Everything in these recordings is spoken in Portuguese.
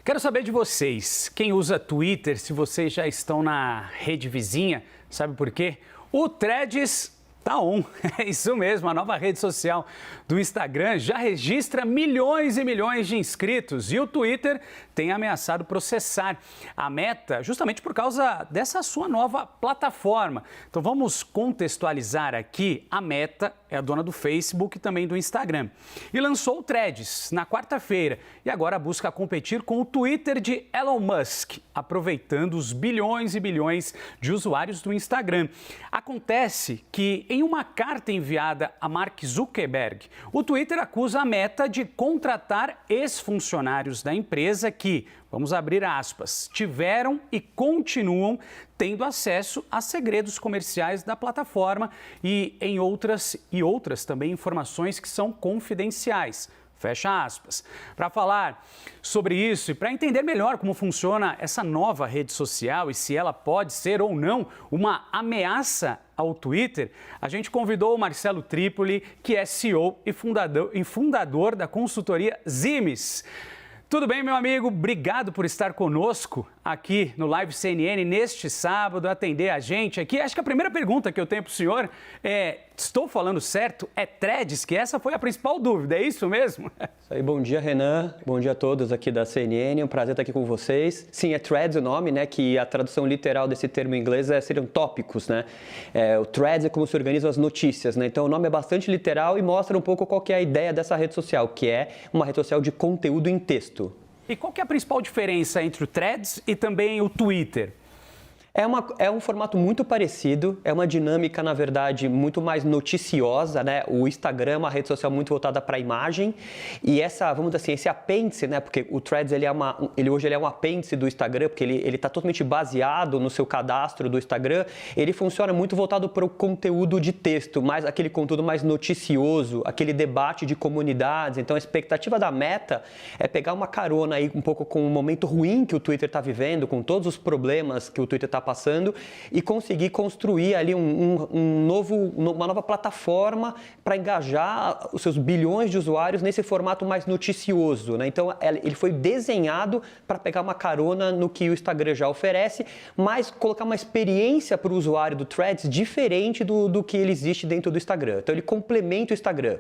Quero saber de vocês, quem usa Twitter, se vocês já estão na rede vizinha, sabe por quê? O Threads tá on, é isso mesmo, a nova rede social do Instagram já registra milhões e milhões de inscritos e o Twitter tem ameaçado processar a Meta justamente por causa dessa sua nova plataforma. Então vamos contextualizar aqui, a Meta é a dona do Facebook e também do Instagram e lançou o Threads na quarta-feira e agora busca competir com o Twitter de Elon Musk, aproveitando os bilhões e bilhões de usuários do Instagram. Acontece que em uma carta enviada a Mark Zuckerberg, o Twitter acusa a Meta de contratar ex-funcionários da empresa que, vamos abrir aspas, tiveram e continuam tendo acesso a segredos comerciais da plataforma e em outras também informações que são confidenciais. Fecha aspas. Para falar sobre isso e para entender melhor como funciona essa nova rede social e se ela pode ser ou não uma ameaça ao Twitter, a gente convidou o Marcelo Tripoli, que é CEO e fundador da consultoria Zimes. Tudo bem, meu amigo? Obrigado por estar conosco aqui no Live CNN neste sábado, atender a gente aqui. Acho que a primeira pergunta que eu tenho para o senhor é, estou falando certo? É Threads? Que essa foi a principal dúvida, é isso mesmo? Isso aí, bom dia, Renan. Bom dia a todos aqui da CNN. É um prazer estar aqui com vocês. Sim, é Threads o nome, né? Que a tradução literal desse termo em inglês seriam tópicos, né? O Threads é como se organizam as notícias, né? Então o nome é bastante literal e mostra um pouco qual que é a ideia dessa rede social, que é uma rede social de conteúdo em texto. E qual que é a principal diferença entre o Threads e também o Twitter? É um formato muito parecido, é uma dinâmica, na verdade, muito mais noticiosa, né? O Instagram é uma rede social muito voltada para a imagem e vamos dizer assim, esse apêndice, né? Porque o Threads, hoje é um apêndice do Instagram, porque ele está totalmente baseado no seu cadastro do Instagram, ele funciona muito voltado para o conteúdo de texto, aquele conteúdo mais noticioso, aquele debate de comunidades. Então, a expectativa da Meta é pegar uma carona aí um pouco com o momento ruim que o Twitter está vivendo, com todos os problemas que o Twitter está passando e conseguir construir ali uma nova plataforma para engajar os seus bilhões de usuários nesse formato mais noticioso, né? Então, ele foi desenhado para pegar uma carona no que o Instagram já oferece, mas colocar uma experiência para o usuário do Threads diferente do que ele existe dentro do Instagram. Então, ele complementa o Instagram.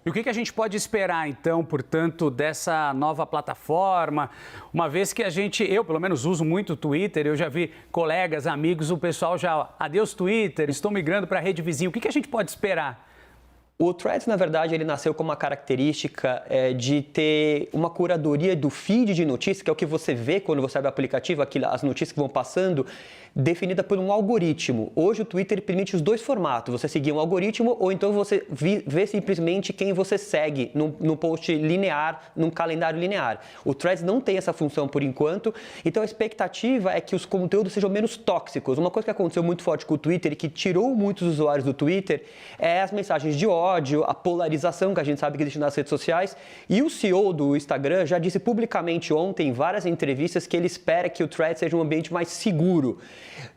E o que a gente pode esperar, então, portanto, dessa nova plataforma? Uma vez que eu pelo menos uso muito o Twitter, eu já vi colegas, amigos, o pessoal já, adeus Twitter, estou migrando para a rede vizinha. O que a gente pode esperar? O Threads, na verdade, ele nasceu com uma característica de ter uma curadoria do feed de notícias, que é o que você vê quando você abre o aplicativo, as notícias que vão passando, definida por um algoritmo. Hoje o Twitter permite os dois formatos, você seguir um algoritmo ou então você vê simplesmente quem você segue num post linear, num calendário linear. O Threads não tem essa função por enquanto, então a expectativa é que os conteúdos sejam menos tóxicos. Uma coisa que aconteceu muito forte com o Twitter e que tirou muitos usuários do Twitter é as mensagens de ódio, a polarização que a gente sabe que existe nas redes sociais. E o CEO do Instagram já disse publicamente ontem, em várias entrevistas, que ele espera que o Threads seja um ambiente mais seguro.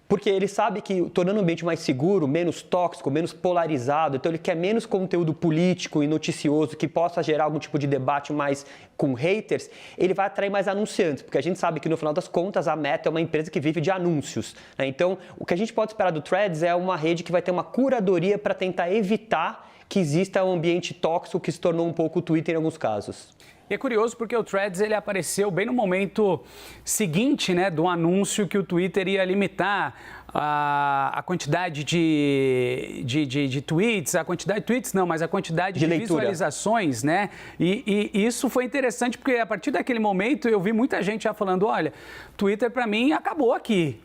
Porque ele sabe que, tornando o ambiente mais seguro, menos tóxico, menos polarizado, então ele quer menos conteúdo político e noticioso que possa gerar algum tipo de debate mais com haters, ele vai atrair mais anunciantes, porque a gente sabe que no final das contas a Meta é uma empresa que vive de anúncios, né? Então, o que a gente pode esperar do Threads é uma rede que vai ter uma curadoria para tentar evitar que exista um ambiente tóxico que se tornou um pouco o Twitter em alguns casos. E é curioso porque o Threads ele apareceu bem no momento seguinte, né, do anúncio que o Twitter ia limitar a quantidade de tweets, a quantidade de tweets não, mas a quantidade de visualizações, né? E isso foi interessante porque a partir daquele momento eu vi muita gente já falando, olha, Twitter para mim acabou aqui.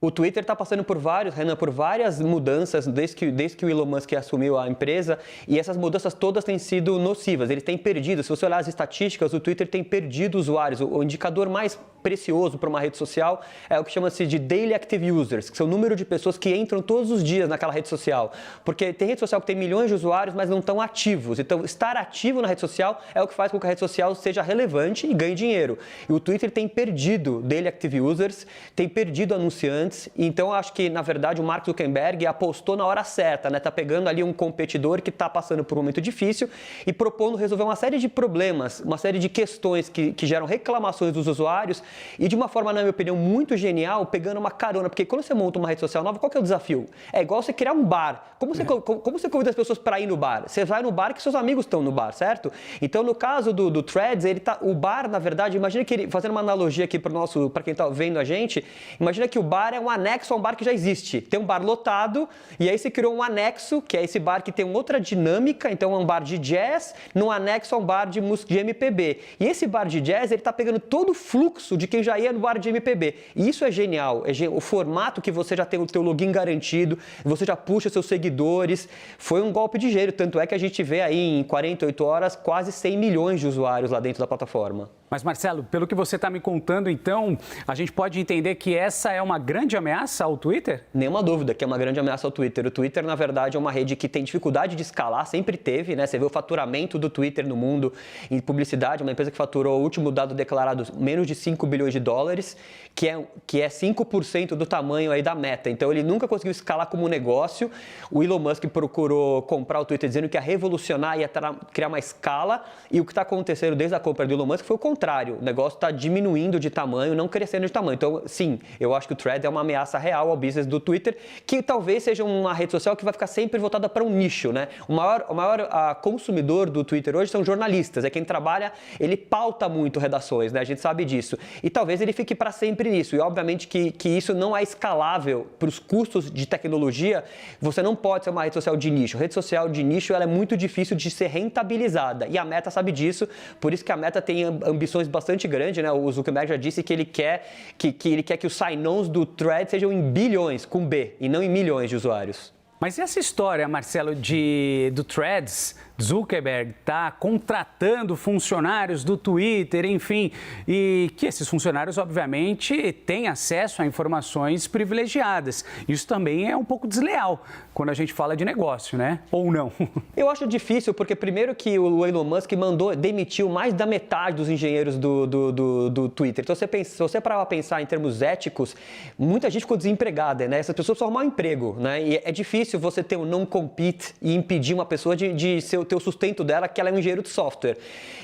O Twitter está passando por várias mudanças desde que o Elon Musk assumiu a empresa e essas mudanças todas têm sido nocivas. Ele tem perdido, se você olhar as estatísticas, o Twitter tem perdido usuários. O indicador mais precioso para uma rede social é o que chama-se de Daily Active Users, que são o número de pessoas que entram todos os dias naquela rede social. Porque tem rede social que tem milhões de usuários, mas não estão ativos. Então, estar ativo na rede social é o que faz com que a rede social seja relevante e ganhe dinheiro. E o Twitter tem perdido Daily Active Users, tem perdido anunciantes. Então, eu acho que, na verdade, o Mark Zuckerberg apostou na hora certa, né? Tá pegando ali um competidor que está passando por um momento difícil e propondo resolver uma série de problemas, uma série de questões que geram reclamações dos usuários e de uma forma, na minha opinião, muito genial, pegando uma carona, porque quando você monta uma rede social nova, qual que é o desafio? É igual você criar um bar. Como você convida as pessoas para ir no bar? Você vai no bar que seus amigos estão no bar, certo? Então, no caso do Threads, o bar, na verdade, imagina que fazendo uma analogia aqui para quem está vendo a gente, imagina que o bar é um anexo a um bar que já existe. Tem um bar lotado e aí você criou um anexo, que é esse bar que tem outra dinâmica, então é um bar de jazz, no anexo a um bar de música de MPB. E esse bar de jazz, ele está pegando todo o fluxo de quem já ia no bar de MPB. E isso é genial. O formato que você já tem o teu login garantido, você já puxa seus seguidores. Foi um golpe de gênio. Tanto é que a gente vê aí em 48 horas quase 100 milhões de usuários lá dentro da plataforma. Mas, Marcelo, pelo que você está me contando, então, a gente pode entender que essa é uma grande ameaça ao Twitter? Nenhuma dúvida que é uma grande ameaça ao Twitter. O Twitter, na verdade, é uma rede que tem dificuldade de escalar, sempre teve, né? Você vê o faturamento do Twitter no mundo em publicidade, uma empresa que faturou, o último dado declarado, menos de 5 bilhões de dólares, que é 5% do tamanho aí da Meta. Então, ele nunca conseguiu escalar como negócio. O Elon Musk procurou comprar o Twitter dizendo que ia revolucionar, ia criar uma escala, e o que está acontecendo desde a compra do Elon Musk foi o contrário. O negócio está diminuindo de tamanho, não crescendo de tamanho. Então, sim, eu acho que o Threads é uma ameaça real ao business do Twitter, que talvez seja uma rede social que vai ficar sempre voltada para um nicho, né? O maior consumidor do Twitter hoje são jornalistas, é quem trabalha, ele pauta muito redações, né? A gente sabe disso. E talvez ele fique para sempre nisso. E, obviamente, que isso não é escalável para os custos de tecnologia. Você não pode ser uma rede social de nicho. Rede social de nicho, ela é muito difícil de ser rentabilizada. E a Meta sabe disso, por isso que a Meta tem ambições bastante grandes, né? O Zuckerberg já disse que ele quer que os sign-ons do Thread sejam em bilhões, com B, e não em milhões de usuários. Mas e essa história, Marcelo, do Threads, Zuckerberg está contratando funcionários do Twitter, enfim, e que esses funcionários, obviamente, têm acesso a informações privilegiadas. Isso também é um pouco desleal quando a gente fala de negócio, né? Ou não? Eu acho difícil, porque primeiro que o Elon Musk demitiu mais da metade dos engenheiros do Twitter. Então, se você parar para pensar em termos éticos, muita gente ficou desempregada, né? Essas pessoas precisam arrumar um emprego, né? E é difícil você ter um non-compete e impedir uma pessoa de ter o sustento dela, que ela é um engenheiro de software.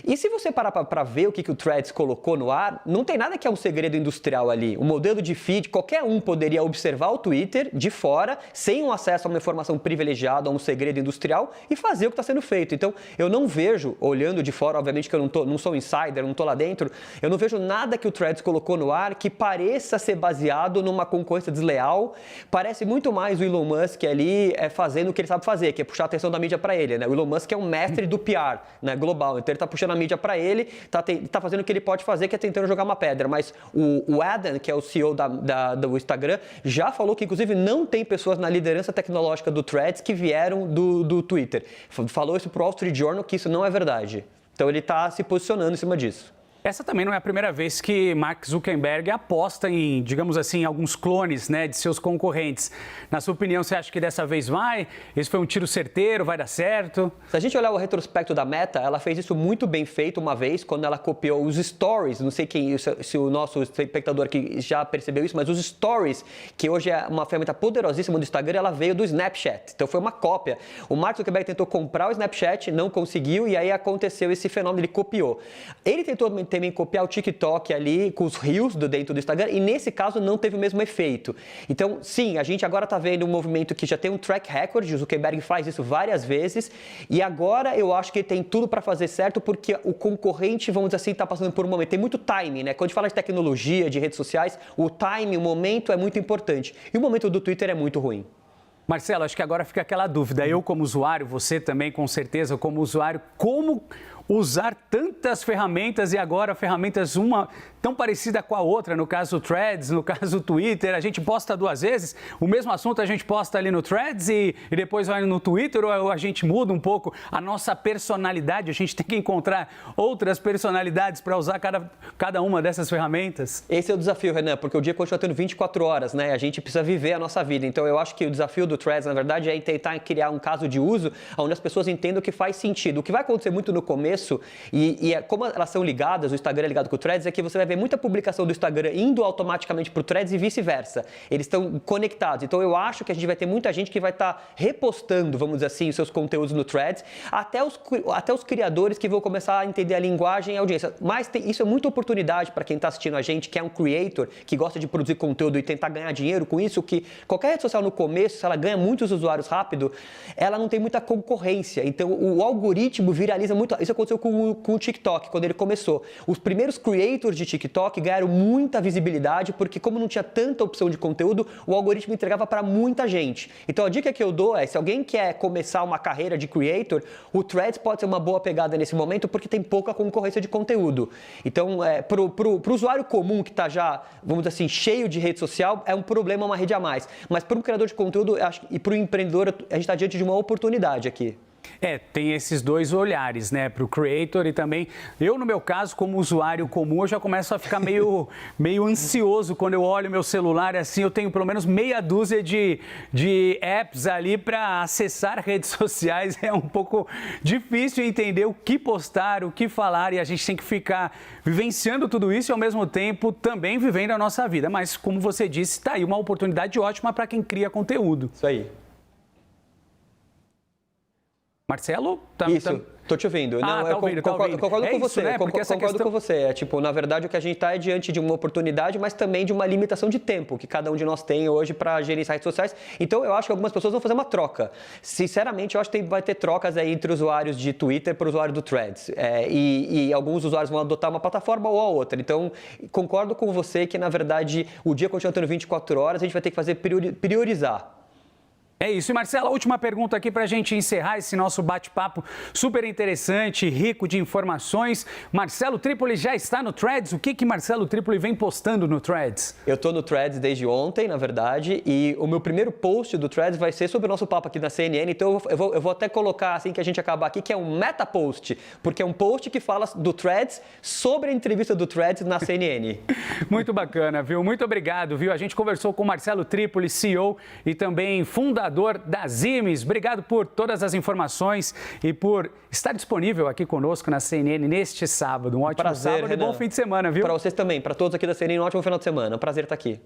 E se você parar para ver o que o Threads colocou no ar, não tem nada que é um segredo industrial ali. O modelo de feed, qualquer um poderia observar o Twitter de fora, sem um acesso a uma informação privilegiada, a um segredo industrial, e fazer o que está sendo feito. Então, eu não vejo, olhando de fora, obviamente que eu não sou insider, não estou lá dentro, eu não vejo nada que o Threads colocou no ar que pareça ser baseado numa concorrência desleal. Parece muito mais o Elon Musk ali fazendo o que ele sabe fazer, que é puxar a atenção da mídia para ele, né? O Elon Musk é um mestre do PR, né, global. Então ele está puxando a mídia para ele, tá fazendo o que ele pode fazer, que é tentando jogar uma pedra. Mas o Adam, que é o CEO do Instagram, já falou que inclusive não tem pessoas na liderança tecnológica do Threads que vieram do Twitter. Falou isso para o Wall Street Journal, que isso não é verdade. Então ele está se posicionando em cima disso. Essa também não é a primeira vez que Mark Zuckerberg aposta em, digamos assim, alguns clones, né, de seus concorrentes. Na sua opinião, você acha que dessa vez vai? Esse foi um tiro certeiro, vai dar certo? Se a gente olhar o retrospecto da Meta, ela fez isso muito bem feito uma vez, quando ela copiou os Stories. Não sei se o nosso espectador aqui já percebeu isso, mas os Stories, que hoje é uma ferramenta poderosíssima do Instagram, ela veio do Snapchat. Então foi uma cópia. O Mark Zuckerberg tentou comprar o Snapchat, não conseguiu, e aí aconteceu esse fenômeno, ele copiou. Ele tentou também copiar o TikTok ali com os Reels dentro do Instagram, e nesse caso não teve o mesmo efeito. Então, sim, a gente agora está vendo um movimento que já tem um track record, o Zuckerberg faz isso várias vezes, e agora eu acho que ele tem tudo para fazer certo, porque o concorrente, vamos dizer assim, está passando por um momento, tem muito timing, né? Quando a gente fala de tecnologia, de redes sociais, o timing, o momento é muito importante, e o momento do Twitter é muito ruim. Marcelo, acho que agora fica aquela dúvida. Eu como usuário, você também com certeza como usuário, como usar tantas ferramentas e agora ferramentas uma tão parecida com a outra, no caso o Threads, no caso o Twitter, a gente posta 2 vezes, o mesmo assunto a gente posta ali no Threads e depois vai no Twitter, ou a gente muda um pouco a nossa personalidade, a gente tem que encontrar outras personalidades para usar cada uma dessas ferramentas? Esse é o desafio, Renan, porque o dia continua tendo 24 horas, né? A gente precisa viver a nossa vida. Então, eu acho que o desafio do Threads, na verdade, é tentar criar um caso de uso onde as pessoas entendam que faz sentido. O que vai acontecer muito no começo, como elas são ligadas, o Instagram é ligado com o Threads, é que você vai ver muita publicação do Instagram indo automaticamente para o Threads e vice-versa. Eles estão conectados. Então, eu acho que a gente vai ter muita gente que vai estar repostando, vamos dizer assim, os seus conteúdos no Threads, até os criadores que vão começar a entender a linguagem e a audiência. Mas isso é muita oportunidade para quem está assistindo a gente, que é um creator, que gosta de produzir conteúdo e tentar ganhar dinheiro com isso, que qualquer rede social no começo, se ela ganha muitos usuários rápido, ela não tem muita concorrência. Então, o algoritmo viraliza muito. Isso aconteceu com o TikTok, quando ele começou. Os primeiros creators de TikTok ganharam muita visibilidade, porque como não tinha tanta opção de conteúdo, o algoritmo entregava para muita gente. Então, a dica que eu dou é, se alguém quer começar uma carreira de creator, o Threads pode ser uma boa pegada nesse momento, porque tem pouca concorrência de conteúdo. Então, pro usuário comum que está já, vamos dizer assim, cheio de rede social, é um problema, uma rede a mais. Mas para um criador de conteúdo e para o empreendedor, a gente está diante de uma oportunidade aqui. Tem esses dois olhares, né, para o creator e também, eu no meu caso, como usuário comum, eu já começo a ficar meio ansioso quando eu olho meu celular, assim, eu tenho pelo menos meia dúzia de apps ali para acessar redes sociais, é um pouco difícil entender o que postar, o que falar e a gente tem que ficar vivenciando tudo isso e ao mesmo tempo também vivendo a nossa vida, mas como você disse, está aí uma oportunidade ótima para quem cria conteúdo. Isso aí. Marcelo? Isso, tô te ouvindo. Ouvindo. Concordo com você, né? concordo com você. Na verdade, o que a gente está é diante de uma oportunidade, mas também de uma limitação de tempo que cada um de nós tem hoje para gerenciar redes sociais. Então, eu acho que algumas pessoas vão fazer uma troca. Sinceramente, eu acho que vai ter trocas aí entre usuários de Twitter para usuários do Threads. E alguns usuários vão adotar uma plataforma ou a outra. Então, concordo com você que, na verdade, o dia continua tendo 24 horas, a gente vai ter que fazer priorizar. É isso. E Marcelo, a última pergunta aqui para a gente encerrar esse nosso bate-papo super interessante, rico de informações. Marcelo Tripoli já está no Threads. O que Marcelo Tripoli vem postando no Threads? Eu estou no Threads desde ontem, na verdade, e o meu primeiro post do Threads vai ser sobre o nosso papo aqui na CNN. Então eu vou até colocar, assim que a gente acabar aqui, que é um meta-post, porque é um post que fala do Threads sobre a entrevista do Threads na CNN. Muito bacana, viu? Muito obrigado, viu? A gente conversou com o Marcelo Tripoli, CEO e também fundador da Zimes. Obrigado por todas as informações e por estar disponível aqui conosco na CNN neste sábado. Um ótimo sábado e bom fim de semana, viu? Para vocês também, para todos aqui da CNN, um ótimo final de semana. Um prazer estar aqui.